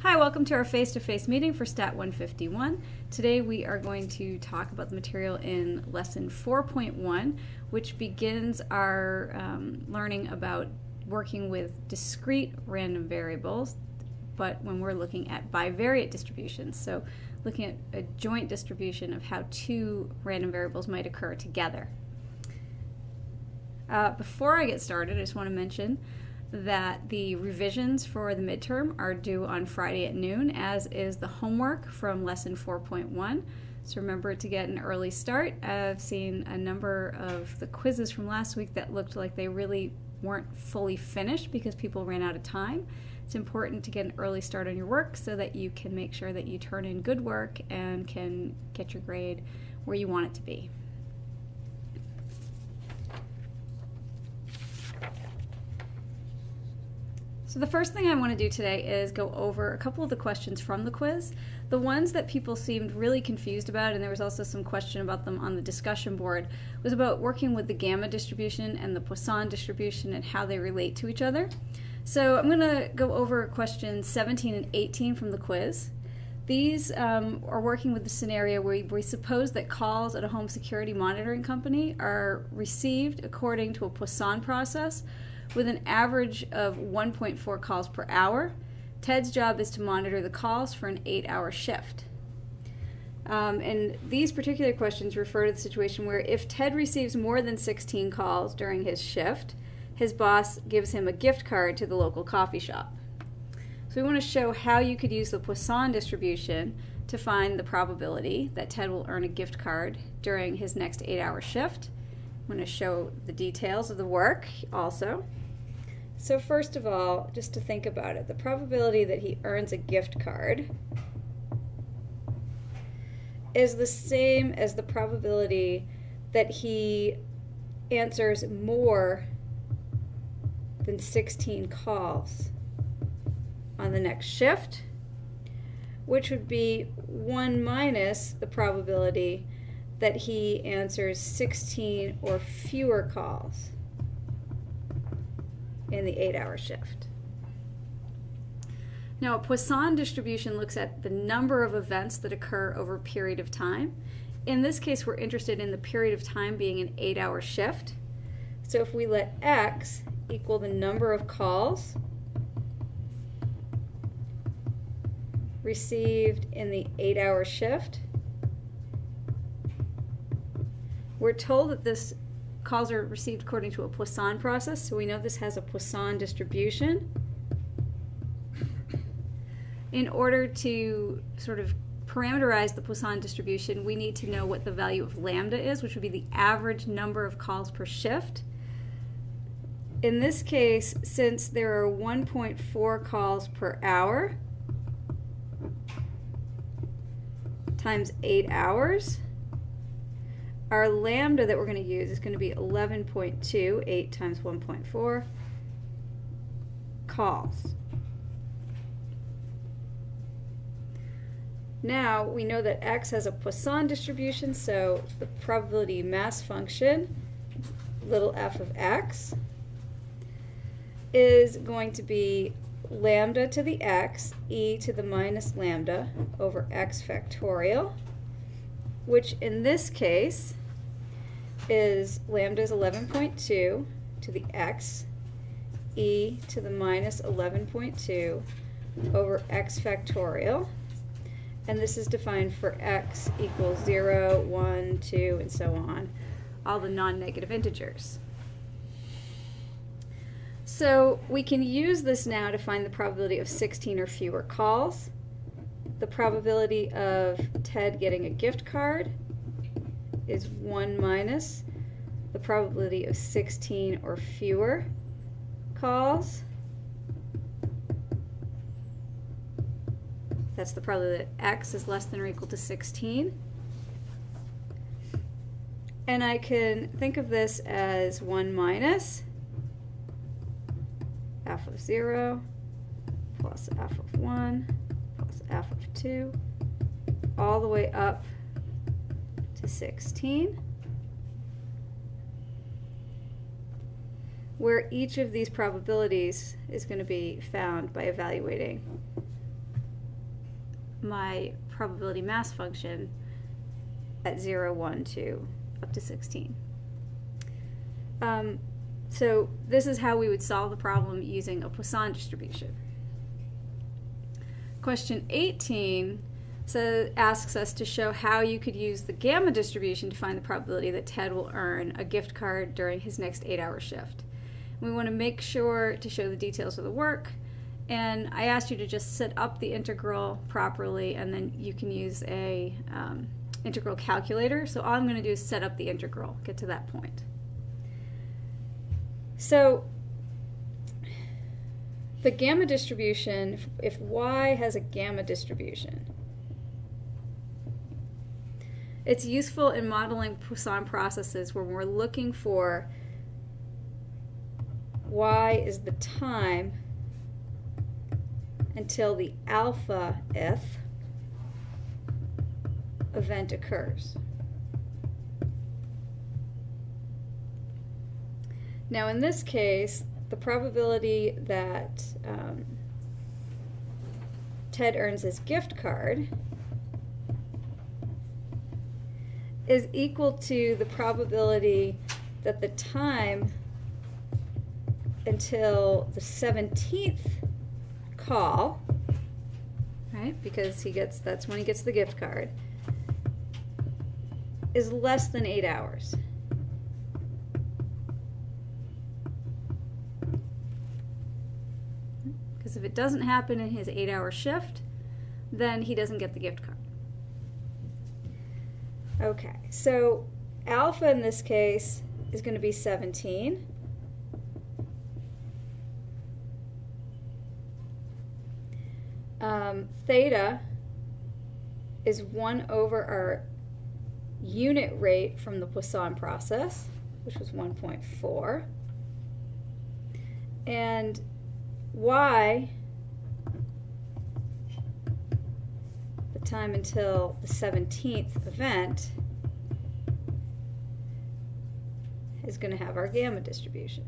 Hi, welcome to our face-to-face meeting for STAT151. Today we are going to talk about the material in lesson 4.1, which begins our learning about working with discrete random variables, but when we're looking at bivariate distributions, so looking at a joint distribution of how two random variables might occur together. Before I get started, I just want to mention that the revisions for the midterm are due on Friday at noon, as is the homework from lesson 4.1. So remember to get an early start. I've seen a number of the quizzes from last week that looked like they really weren't fully finished because people ran out of time. It's important to get an early start on your work so that you can make sure that you turn in good work and can get your grade where you want it to be. So the first thing I want to do today is go over a couple of the questions from the quiz. The ones that people seemed really confused about, and there was also some question about them on the discussion board, was about working with the gamma distribution and the Poisson distribution and how they relate to each other. So I'm going to go over questions 17 and 18 from the quiz. These are working with the scenario where we suppose that calls at a home security monitoring company are received according to a Poisson process with an average of 1.4 calls per hour. Ted's job is to monitor the calls for an 8-hour shift. And these particular questions refer to the situation where if Ted receives more than 16 calls during his shift, his boss gives him a gift card to the local coffee shop. So we want to show how you could use the Poisson distribution to find the probability that Ted will earn a gift card during his next 8-hour shift. I'm going to show the details of the work also. So first of all, just to think about it, the probability that he earns a gift card is the same as the probability that he answers more than 16 calls on the next shift, which would be 1 minus the probability that he answers 16 or fewer calls in the 8-hour shift. Now, a Poisson distribution looks at the number of events that occur over a period of time. In this case, we're interested in the period of time being an 8-hour shift. So if we let x equal the number of calls received in the 8-hour shift, we're told that this calls are received according to a Poisson process, so we know this has a Poisson distribution. In order to sort of parameterize the Poisson distribution, we need to know what the value of lambda is, which would be the average number of calls per shift. In this case, since there are 1.4 calls per hour times 8 hours, our lambda that we're going to use is going to be 11.2, 8 times 1.4 calls. Now we know that x has a Poisson distribution, so the probability mass function, little f of x, is going to be lambda to the x, e to the minus lambda over x factorial, which in this case is lambda is 11.2 to the x, e to the minus 11.2 over x factorial. And this is defined for x equals 0, 1, 2, and so on, all the non-negative integers. So we can use this now to find the probability of 16 or fewer calls, the probability of Ted getting a gift card is 1 minus the probability of 16 or fewer calls. That's the probability that x is less than or equal to 16. And I can think of this as 1 minus f of 0 plus f of 1 plus f of 2 all the way up to 16, where each of these probabilities is going to be found by evaluating my probability mass function at 0, 1, 2, up to 16. So this is how we would solve the problem using a Poisson distribution. Question 18 asks us to show how you could use the gamma distribution to find the probability that Ted will earn a gift card during his next 8-hour shift. We want to make sure to show the details of the work, and I asked you to just set up the integral properly, and then you can use a integral calculator. So all I'm going to do is set up the integral, get to that point. So the gamma distribution, if y has a gamma distribution, it's useful in modeling Poisson processes where we're looking for y is the time until the alpha if event occurs. Now in this case, the probability that Ted earns his gift card is equal to the probability that the time until the 17th call, right, because that's when he gets the gift card, is less than 8 hours. Because if it doesn't happen in his 8-hour shift, then he doesn't get the gift card. Okay, so alpha in this case is going to be 17. Theta is 1 over our unit rate from the Poisson process, which was 1.4. And y, the time until the 17th event, is going to have our gamma distribution.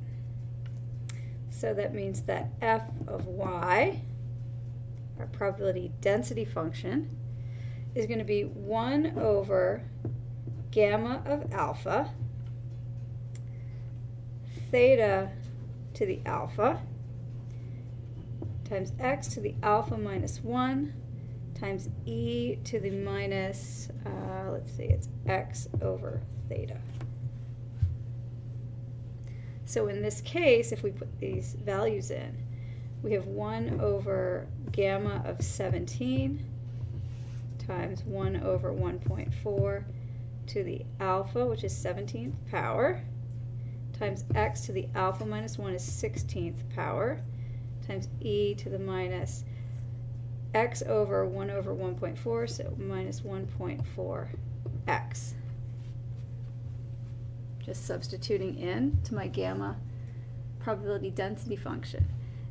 So that means that f of y, our probability density function, is going to be 1 over gamma of alpha, theta to the alpha, times x to the alpha minus 1, times e to the minus, let's see, it's x over theta. So in this case, if we put these values in, we have 1 over gamma of 17 times 1 over 1.4 to the alpha, which is 17th power, times x to the alpha minus 1 is 16th power, times e to the minus x over 1 over 1.4, so minus 1.4x. Just substituting in to my gamma probability density function.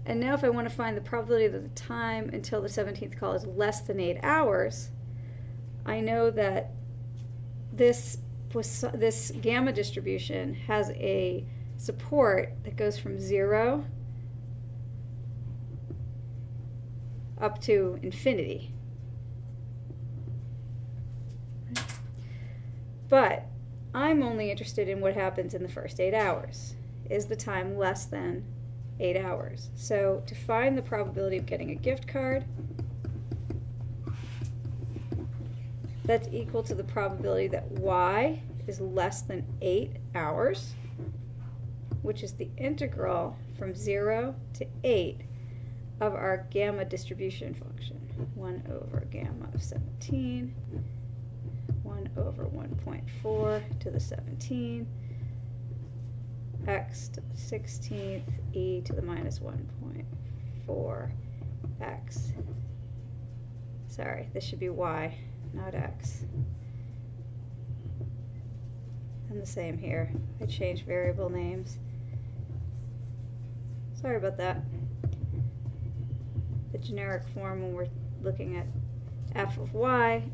And now if I want to find the probability that the time until the 17th call is less than 8 hours, I know that this gamma distribution has a support that goes from 0 up to infinity. But I'm only interested in what happens in the first 8 hours. Is the time less than 8 hours? So to find the probability of getting a gift card, that's equal to the probability that y is less than 8 hours, which is the integral from 0 to 8 of our gamma distribution function. 1 over gamma of 17, 1 over 1.4 to the 17, x to the 16th, e to the minus 1.4x. Sorry, this should be y, not x. And the same here. I changed variable names. Sorry about that. The generic form, when we're looking at f of y,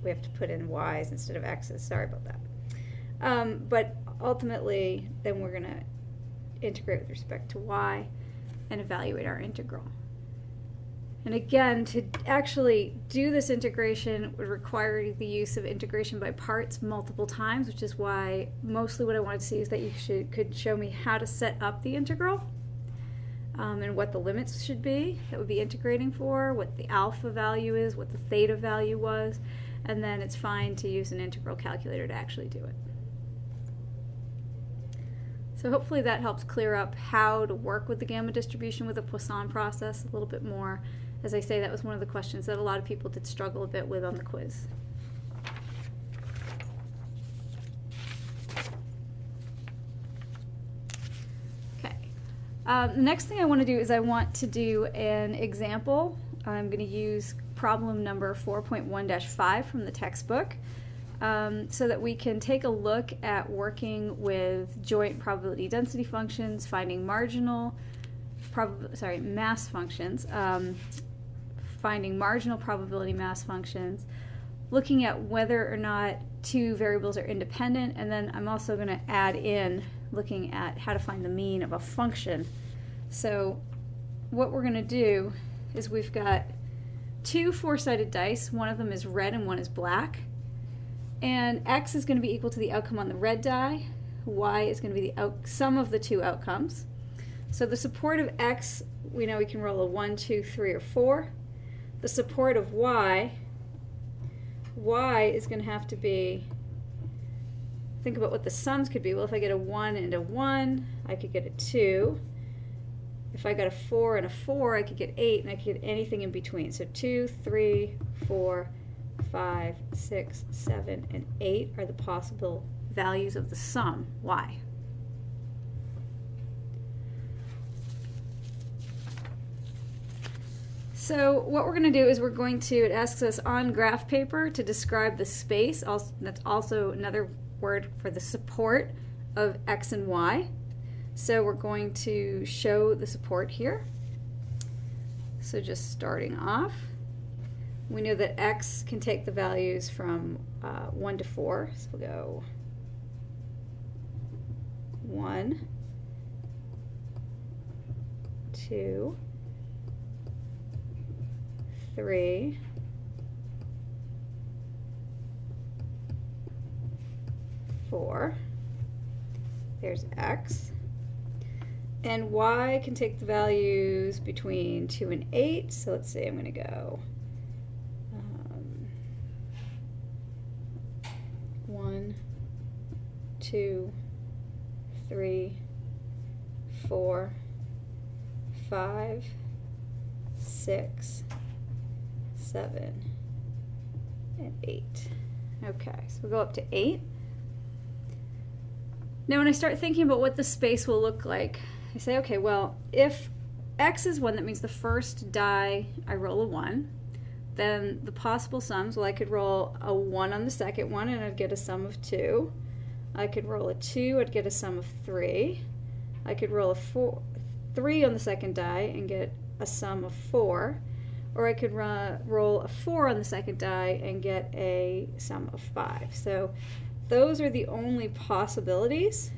we have to put in y's instead of x's. Sorry about that. But ultimately, then we're going to integrate with respect to y and evaluate our integral. And again, to actually do this integration would require the use of integration by parts multiple times, which is why mostly what I wanted to see is that you could show me how to set up the integral and what the limits should be that would be integrating for, what the alpha value is, what the theta value was, and then it's fine to use an integral calculator to actually do it. So hopefully that helps clear up how to work with the gamma distribution with the Poisson process a little bit more. As I say, that was one of the questions that a lot of people did struggle a bit with on the quiz. Okay. The next thing I want to do is I want to do an example. I'm going to use problem number 4.1-5 from the textbook so that we can take a look at working with joint probability density functions, finding mass functions, finding marginal probability mass functions, looking at whether or not two variables are independent, and then I'm also going to add in looking at how to find the mean of a function. So what we're going to do is we've got two four-sided dice. One of them is red and one is black. And x is going to be equal to the outcome on the red die. Y is going to be the sum of the two outcomes. So the support of x, we know we can roll a 1, 2, 3, or 4. The support of y is going to have to be, think about what the sums could be. Well, if I get a 1 and a 1, I could get a 2. If I got a 4 and a 4, I could get 8, and I could get anything in between. So 2, 3, 4, 5, 6, 7, and 8 are the possible values of the sum, y. So what we're going to do is it asks us on graph paper to describe the space. That's also another word for the support of x and y. So we're going to show the support here. So just starting off, we know that x can take the values from 1 to 4. So we'll go 1, 2, 3, 4. There's x. And y can take the values between 2 and 8. So let's say I'm going to go 1, 2, 3, 4, 5, 6, 7, and 8. Okay, so we'll go up to 8. Now when I start thinking about what the space will look like, I say, okay, well, if x is 1, that means the first die I roll a 1. Then the possible sums, well, I could roll a 1 on the second one and I'd get a sum of 2. I could roll a 2, I'd get a sum of 3. I could roll a 3 on the second die and get a sum of 4. Or I could roll a 4 on the second die and get a sum of 5. So those are the only possibilities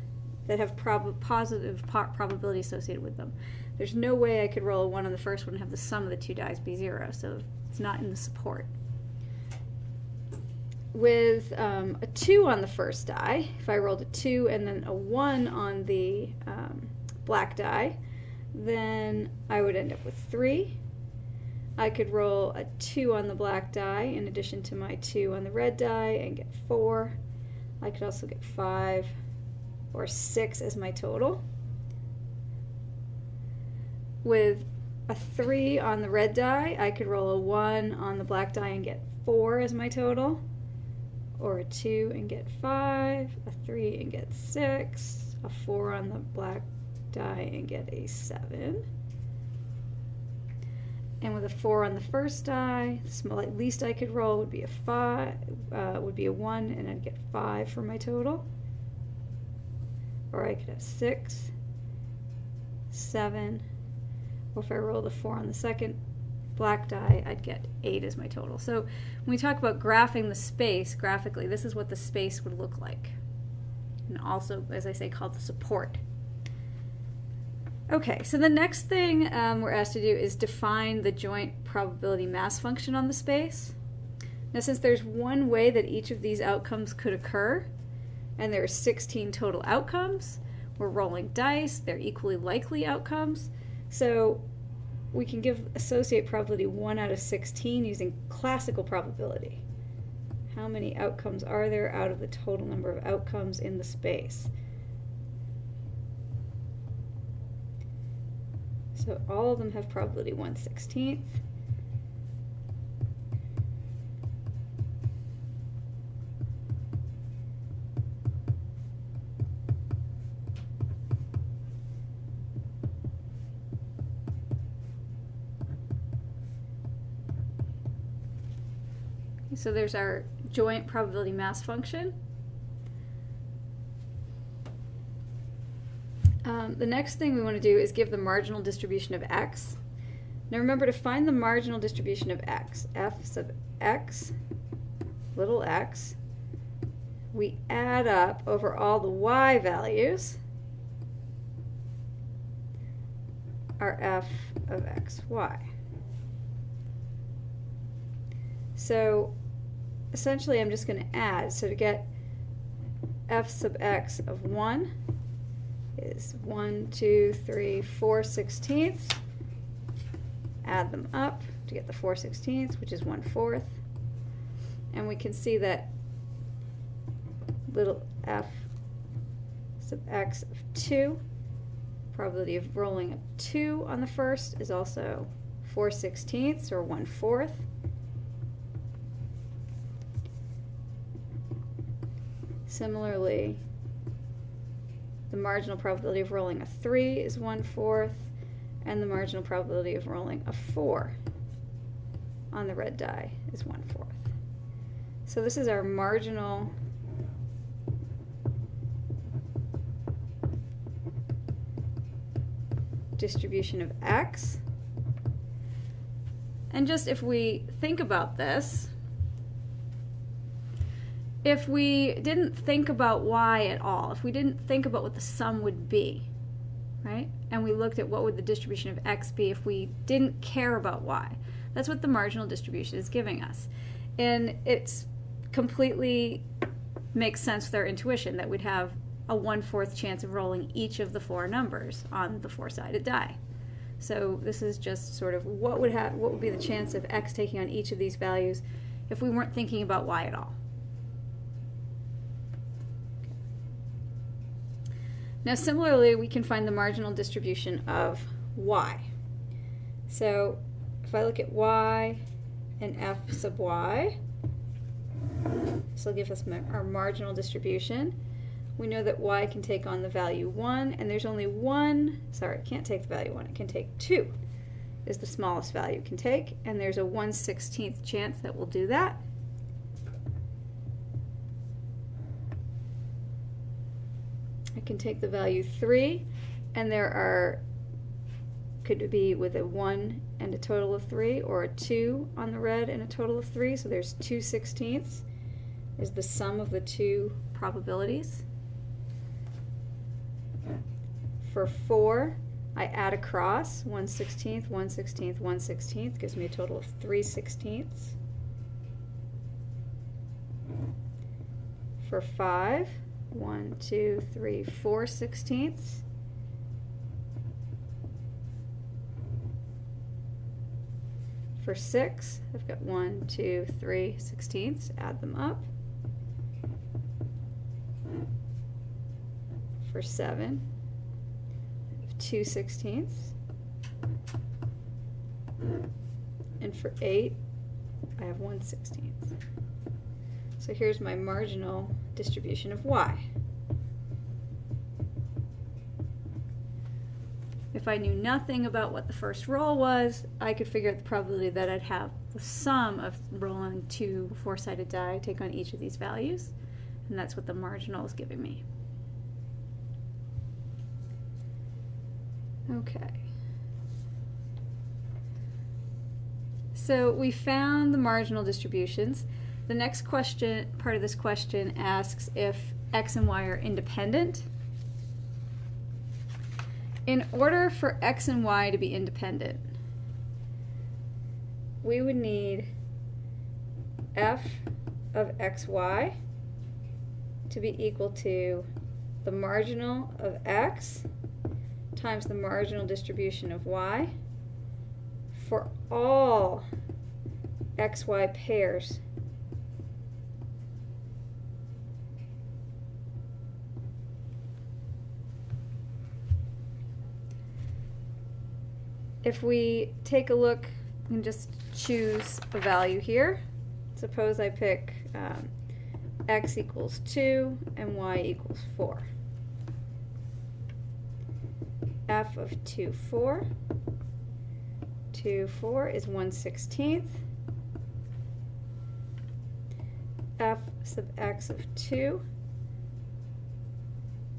that have positive probability associated with them. There's no way I could roll a 1 on the first one and have the sum of the two dies be 0, so it's not in the support. With a 2 on the first die, if I rolled a 2 and then a 1 on the black die, then I would end up with 3. I could roll a 2 on the black die in addition to my 2 on the red die and get 4. I could also get 5 or 6 as my total. With a 3 on the red die, I could roll a 1 on the black die and get 4 as my total, or a 2 and get 5, a 3 and get 6, a 4 on the black die and get a 7. And with a 4 on the first die, the least I could roll would be a 5, would be a 1, and I'd get 5 for my total. Or I could have 6, 7, or if I rolled a 4 on the second black die, I'd get 8 as my total. So when we talk about graphing the space graphically, this is what the space would look like. And also, as I say, called the support. Okay, so the next thing we're asked to do is define the joint probability mass function on the space. Now, since there's one way that each of these outcomes could occur, and there are 16 total outcomes, we're rolling dice, they're equally likely outcomes, so we can associate probability 1 out of 16 using classical probability. How many outcomes are there out of the total number of outcomes in the space? So all of them have probability 1/16. So there's our joint probability mass function. The next thing we want to do is give the marginal distribution of x. Now remember, to find the marginal distribution of x, f sub x, little x, we add up over all the y values our f of x, y. So essentially I'm just going to add. So to get f sub x of 1 is 1, 2, 3, 4/16. Add them up to get the 4/16, which is 1/4. And we can see that little f sub x of 2, probability of rolling a 2 on the first, is also 4/16 or 1/4. Similarly, the marginal probability of rolling a 3 is 1/4, and the marginal probability of rolling a 4 on the red die is 1/4. So this is our marginal distribution of x. And just if we think about this, if we didn't think about y at all, if we didn't think about what the sum would be, right, and we looked at what would the distribution of x be if we didn't care about y, that's what the marginal distribution is giving us. And it's completely makes sense with our intuition that we'd have a 1/4 chance of rolling each of the 4 numbers on the 4-sided die. So this is just sort of what would be the chance of x taking on each of these values if we weren't thinking about y at all. Now similarly, we can find the marginal distribution of y. So if I look at y and f sub y, this will give us our marginal distribution. We know that y can take on the value 1, and there's only one, sorry, it can't take the value 1, it can take 2 is the smallest value it can take, and there's a 1/16 chance that we'll do that. I can take the value 3, and could be with a 1 and a total of 3, or a 2 on the red and a total of 3, so there's 2/16 is the sum of the 2 probabilities. For 4, I add across 1/16, 1/16, 1/16, gives me a total of 3/16. For 5, 1, 2, 3, 4/16. For 6, I've got 1, 2, 3/16, add them up. For 7, 2/16. And for 8, I have 1/16. So here's my marginal distribution of y. If I knew nothing about what the first roll was, I could figure out the probability that I'd have the sum of rolling 2 4-sided die take on each of these values, and that's what the marginal is giving me. Okay. So we found the marginal distributions. The next question, part of this question, asks if x and y are independent. in order for x and y to be independent, we would need f of xy to be equal to the marginal of x times the marginal distribution of y for all xy pairs if we take a look and just choose a value here, suppose I pick x equals 2 and y equals 4. F of 2, 4. 2, 4 is 1/16. F sub x of 2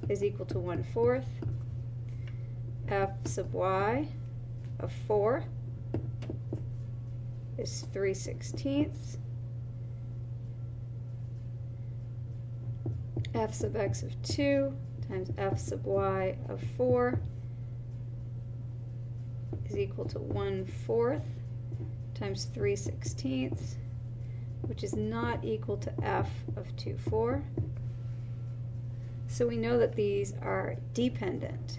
is equal to 1/4. F sub y of 4 is 3/16. F sub x of 2 times f sub y of 4 is equal to 1/4 times 3/16, which is not equal to f of 2, 4. So we know that these are dependent.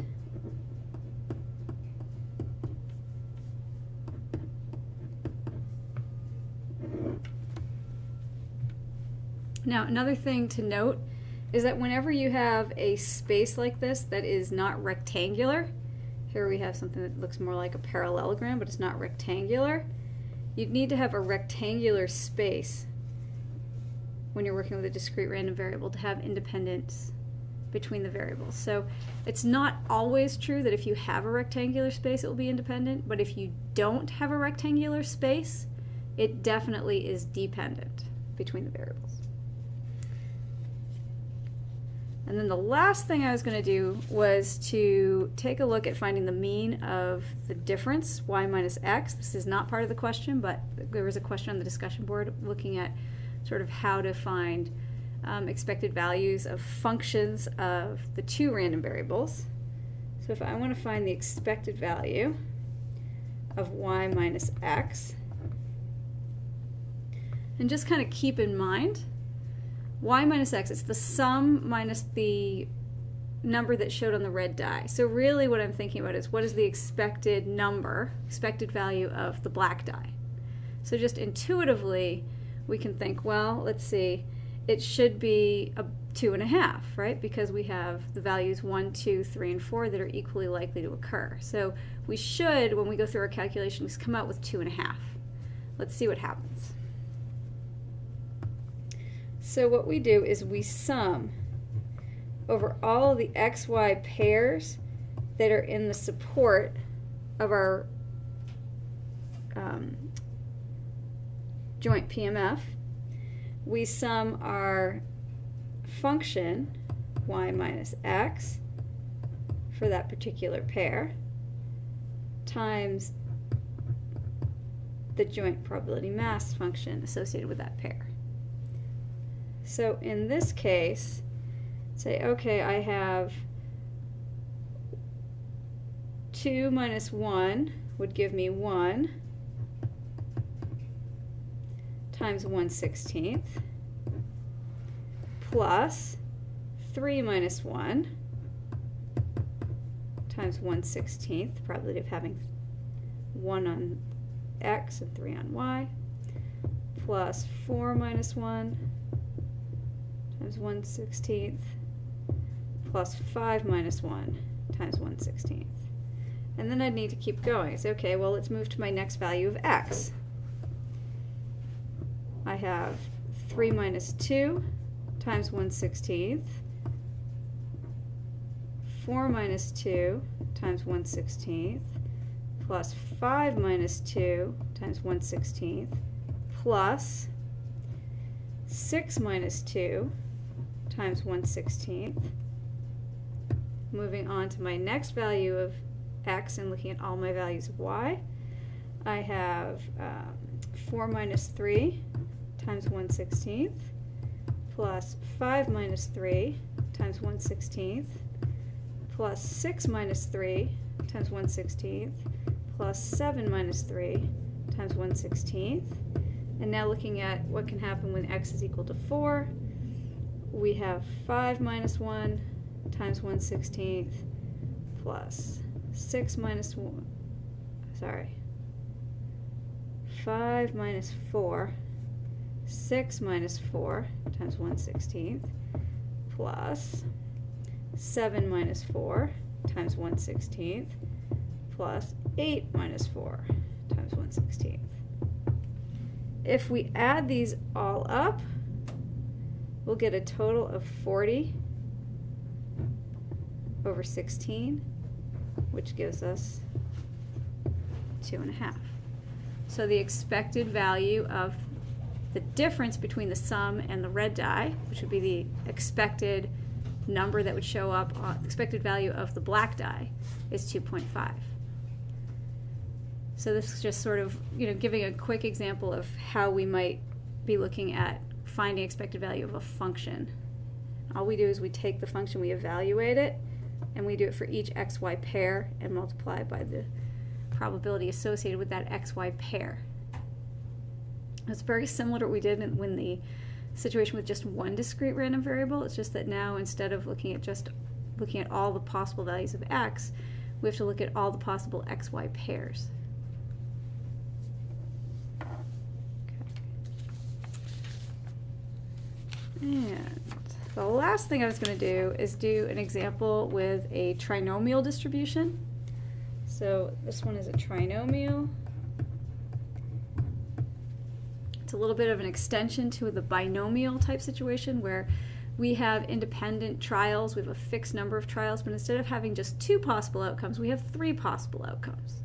Now, another thing to note is that whenever you have a space like this that is not rectangular, here we have something that looks more like a parallelogram, but it's not rectangular, you'd need to have a rectangular space when you're working with a discrete random variable to have independence between the variables. So it's not always true that if you have a rectangular space it will be independent, but if you don't have a rectangular space, it definitely is dependent between the variables. And then the last thing I was going to do was to take a look at finding the mean of the difference, y minus x. This is not part of the question, but there was a question on the discussion board looking at sort of how to find expected values of functions of the two random variables. So if I want to find the expected value of y minus x, and just kind of keep in mind y minus x, it's the sum minus the number that showed on the red die. So really what I'm thinking about is what is the expected number, expected value of the black die. So just intuitively we can think, well, let's see, it should be a 2.5, right? Because we have the values 1, 2, 3, and 4 that are equally likely to occur. So we should, when we go through our calculations, come out with 2.5. Let's see what happens. So what we do is we sum over all of the xy pairs that are in the support of our joint PMF. We sum our function y minus x for that particular pair times the joint probability mass function associated with that pair. So in this case, say, okay, I have 2 minus 1 would give me 1 times 1/16 plus 3 minus 1 times 1/16, the probability of having 1 on x and 3 on y, plus 4 minus 1 times 1/16 plus 5 minus 1 times 1/16. And then I'd need to keep going. So, okay, well, let's move to my next value of x. I have 3 minus 2 times 1/16, 4 minus 2 times 1/16, plus 5 minus 2 times 1/16, plus 6 minus 2 times 1/16. Moving on to my next value of x and looking at all my values of y, I have 4 minus 3 times 1/16 plus 5 minus 3 times 1/16 plus 6 minus 3 times 1/16 plus 7 minus 3 times 1/16. And now looking at what can happen when x is equal to 4, we have 5 minus 1 times 1/16 plus 6 minus 1, sorry, 5 minus 4, 6 minus 4 times 1/16 plus 7 minus 4 times 1/16 plus 8 minus 4 times 1/16. If we add these all up, we'll get a total of 40 over 16, which gives us 2.5. So the expected value of the difference between the sum and the red die, which would be the expected number that would show up on the expected value of the black die, is 2.5. So this is just sort of, giving a quick example of how we might be looking at finding expected value of a function. All we do is we take the function, we evaluate it, and we do it for each xy pair and multiply by the probability associated with that xy pair. It's very similar to what we did in the situation with just one discrete random variable. It's just that now, instead of looking at all the possible values of x, we have to look at all the possible xy pairs. And the last thing I was going to do is do an example with a trinomial distribution. So this one is a trinomial. It's a little bit of an extension to the binomial type situation where we have independent trials, we have a fixed number of trials, but instead of having just 2 possible outcomes, we have 3 possible outcomes.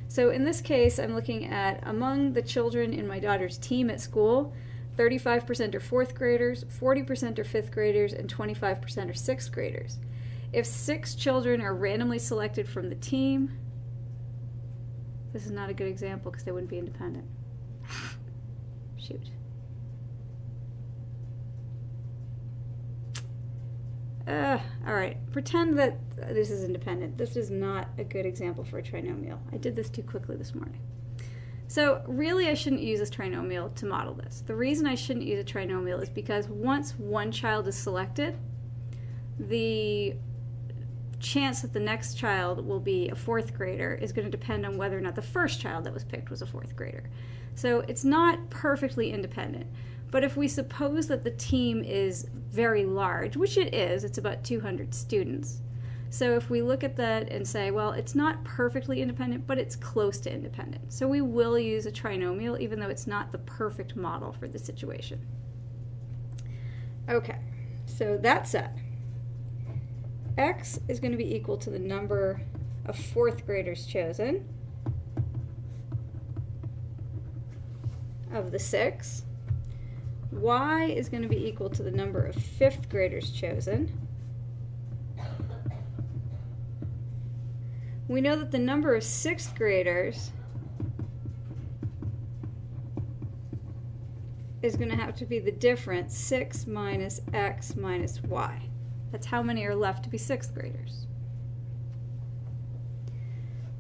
So in this case, I'm looking at among the children in my daughter's team at school, 35% are 4th graders, 40% are 5th graders, and 25% are 6th graders. If 6 children are randomly selected from the team, this is not a good example because they wouldn't be independent. Shoot. All right, pretend that this is independent. This is not a good example for a trinomial. I did this too quickly this morning. So really I shouldn't use this trinomial to model this. The reason I shouldn't use a trinomial is because once one child is selected, the chance that the next child will be a 4th grader is going to depend on whether or not the first child that was picked was a 4th grader. So it's not perfectly independent. But if we suppose that the team is very large, which it is, it's about 200 students. So if we look at that and say, well, it's not perfectly independent, but it's close to independent. So we will use a trinomial, even though it's not the perfect model for the situation. Okay, so that said, x is going to be equal to the number of 4th graders chosen of the 6. Y is going to be equal to the number of 5th graders chosen. We know that the number of 6th graders is going to have to be the difference, 6 minus x minus y. That's how many are left to be 6th graders.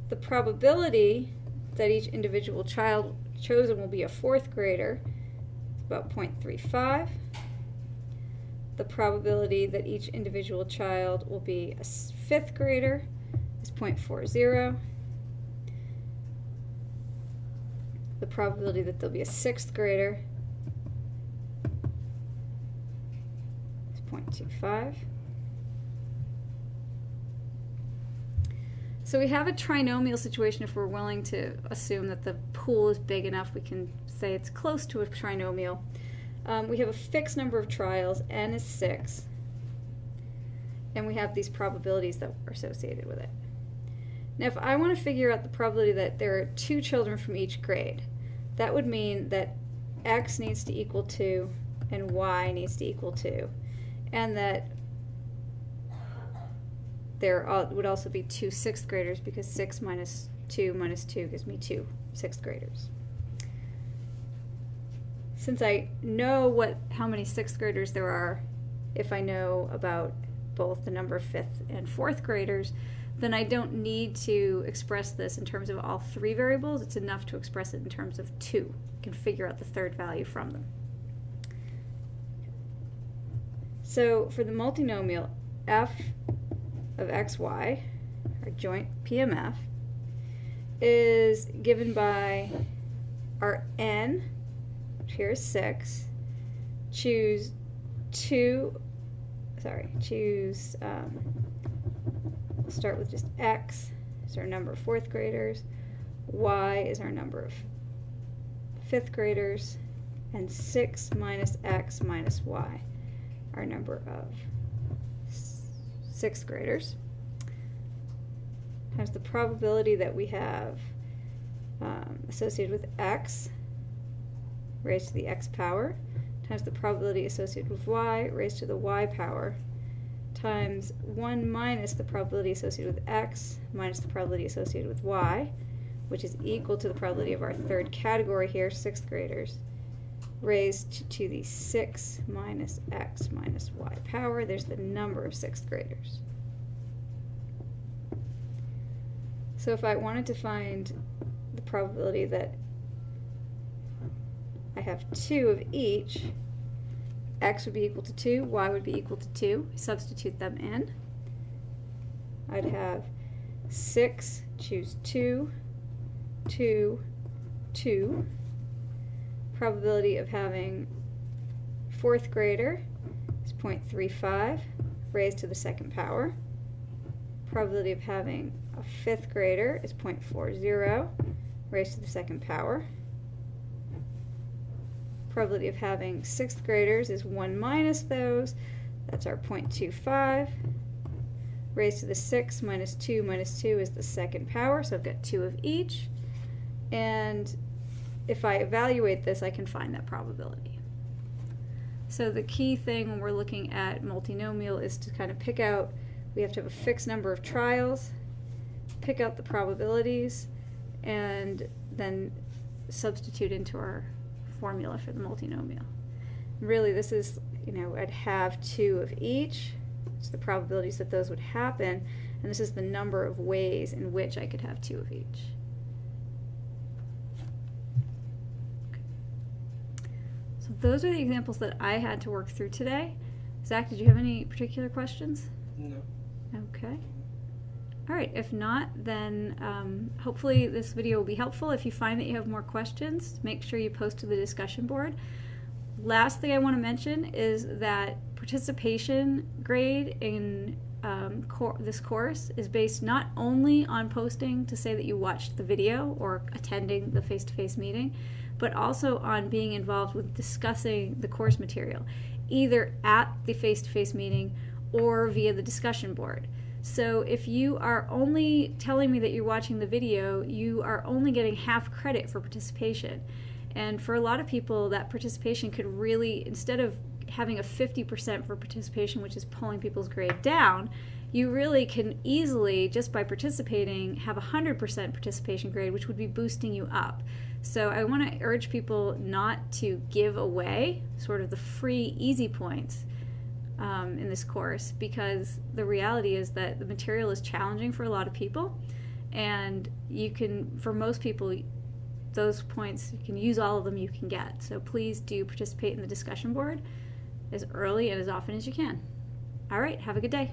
The probability that each individual child chosen will be a 4th grader is about 0.35. The probability that each individual child will be a 5th grader is 0.40. The probability that there'll be a 6th grader is 0.25. So we have a trinomial situation. If we're willing to assume that the pool is big enough, we can say it's close to a trinomial. We have a fixed number of trials, n is 6, and we have these probabilities that are associated with it. Now if I want to figure out the probability that there are 2 children from each grade, that would mean that x needs to equal 2 and y needs to equal 2, and that there would also be 2 6th graders, because 6 minus 2 minus 2 gives me 2 6th graders. Since I know how many 6th graders there are, if I know about both the number of 5th and 4th graders, then I don't need to express this in terms of all 3 variables. It's enough to express it in terms of 2. I can figure out the 3rd value from them. So for the multinomial, f of xy, our joint PMF, is given by our n, which here is 6. Choose we'll start with just x is our number of 4th graders, y is our number of 5th graders, and 6 minus x minus y, our number of 6th graders, times the probability that we have associated with x raised to the x power, times the probability associated with y raised to the y power, times 1 minus the probability associated with x minus the probability associated with y, which is equal to the probability of our 3rd category here, 6th graders, raised to the 6 minus x minus y power. There's the number of 6th graders. So if I wanted to find the probability that I have 2 of each, x would be equal to 2, y would be equal to 2. Substitute them in. I'd have 6, choose 2, 2, 2. Probability of having 4th grader is 0.35 raised to the 2nd power. Probability of having a 5th grader is 0.40 raised to the 2nd power. Probability of having 6th graders is 1 minus those. That's our 0.25 raised to the 6 minus 2 is the 2nd power, so I've got 2 of each. And if I evaluate this, I can find that probability. So the key thing when we're looking at multinomial is to kind of pick out, we have to have a fixed number of trials, pick out the probabilities, and then substitute into our formula for the multinomial. Really, this is, I'd have 2 of each. It's the probabilities that those would happen, and this is the number of ways in which I could have 2 of each. Okay. So those are the examples that I had to work through today. Zach, did you have any particular questions? No. Okay. All right, if not, then hopefully this video will be helpful. If you find that you have more questions, make sure you post to the discussion board. Last thing I want to mention is that participation grade in this course is based not only on posting to say that you watched the video or attending the face-to-face meeting, but also on being involved with discussing the course material, either at the face-to-face meeting or via the discussion board. So if you are only telling me that you're watching the video, you are only getting half credit for participation. And for a lot of people, that participation could really, instead of having a 50% for participation, which is pulling people's grade down, you really can easily, just by participating, have a 100% participation grade, which would be boosting you up. So I want to urge people not to give away sort of the free easy points in this course, because the reality is that the material is challenging for a lot of people, and you can, for most people, those points, you can use all of them you can get. So please do participate in the discussion board as early and as often as you can. All right, have a good day.